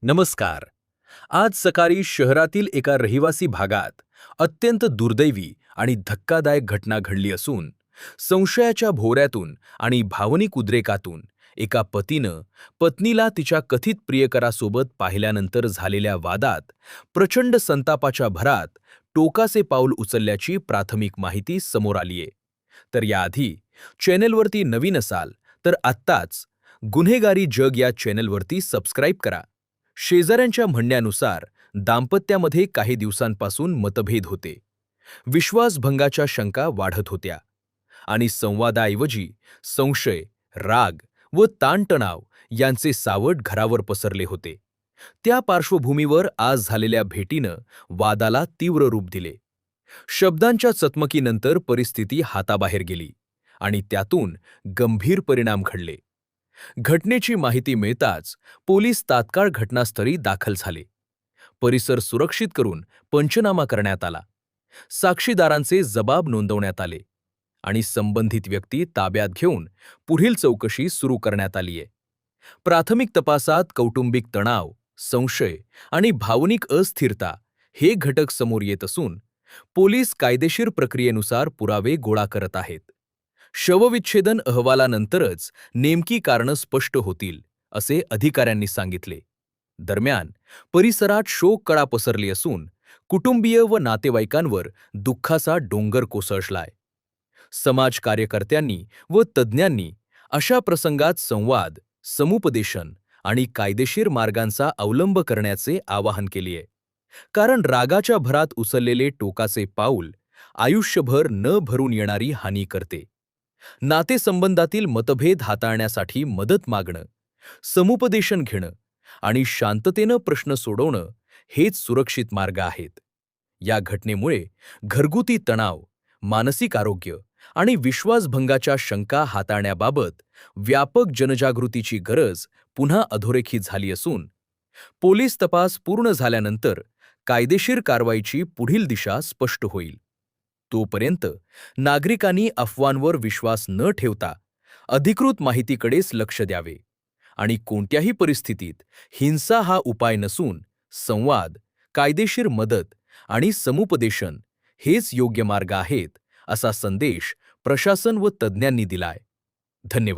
नमस्कार. आज सकाळी शहरातील एका रहिवासी भागात अत्यंत दुर्दैवी आणि धक्कादायक घटना घडली असून संशयाच्या भोवऱ्यातून आणि भावनिक उद्रेकातून एका पतीनं पत्नीला तिच्या कथित प्रियकरासोबत पाहिल्यानंतर झालेल्या वादात प्रचंड संतापाच्या भरात टोकाचे पाऊल उचलल्याची प्राथमिक माहिती समोर आलीये. तर याआधी चॅनेलवरती नवीन असाल तर आत्ताच गुन्हेगारी जग या चॅनेलवरती सबस्क्राईब करा. शेजाऱ्यांच्या म्हणण्यानुसार दाम्पत्यामध्ये काही दिवसांपासून मतभेद होते, विश्वासभंगाच्या शंका वाढत होत्या आणि संवादाऐवजी संशय, राग व ताणतणाव यांचे सावट घरावर पसरले होते. त्या पार्श्वभूमीवर आज झालेल्या भेटीनं वादाला तीव्र रूप दिले. शब्दांच्या चकमकीनंतर परिस्थिती हाताबाहेर गेली आणि त्यातून गंभीर परिणाम घडले. घटनेची माहिती मिळताच पोलीस तात्काळ घटनास्थळी दाखल झाले. परिसर सुरक्षित करून पंचनामा करण्यात आला. साक्षीदारांचे जबाब नोंदवण्यात आले आणि संबंधित व्यक्ती ताब्यात घेऊन पुढील चौकशी सुरू करण्यात आलीय. प्राथमिक तपासात कौटुंबिक तणाव, संशय आणि भावनिक अस्थिरता हे घटक समोर येत असून पोलीस कायदेशीर प्रक्रियेनुसार पुरावे गोळा करत आहेत. शवविच्छेदन अहवालानंतरच नेमकी कारणं स्पष्ट होतील, असे अधिकाऱ्यांनी सांगितले. दरम्यान परिसरात शोककळा पसरली असून कुटुंबीय व नातेवाईकांवर दुःखाचा डोंगर कोसळलाय. समाज कार्यकर्त्यांनी व तज्ज्ञांनी अशा प्रसंगात संवाद, समुपदेशन आणि कायदेशीर मार्गांचा अवलंब करण्याचे आवाहन केलेय. कारण रागाच्या भरात उचललेले टोकाचे पाऊल आयुष्यभर न भरून येणारी हानी करते. नातेसंबंधातील मतभेद हाताळण्यासाठी मदत मागणं, समुपदेशन घेणं आणि शांततेनं प्रश्न सोडवणं हेच सुरक्षित मार्ग आहेत. या घटनेमुळे घरगुती तणाव, मानसिक आरोग्य आणि विश्वासभंगाच्या शंका हाताळण्याबाबत व्यापक जनजागृतीची गरज पुन्हा अधोरेखित झाली असून पोलीस तपास पूर्ण झाल्यानंतर कायदेशीर कारवाईची पुढील दिशा स्पष्ट होईल. तोपर्यंत नागरिकांनी अफवांवर विश्वास न ठेवता अधिकृत माहितीकडेच लक्ष द्यावे आणि कोणत्याही परिस्थितीत हिंसा हा उपाय नसून संवाद, कायदेशीर मदत आणि समुपदेशन हेच योग्य मार्ग आहेत, असा संदेश प्रशासन व तज्ज्ञांनी दिलाय. धन्यवाद.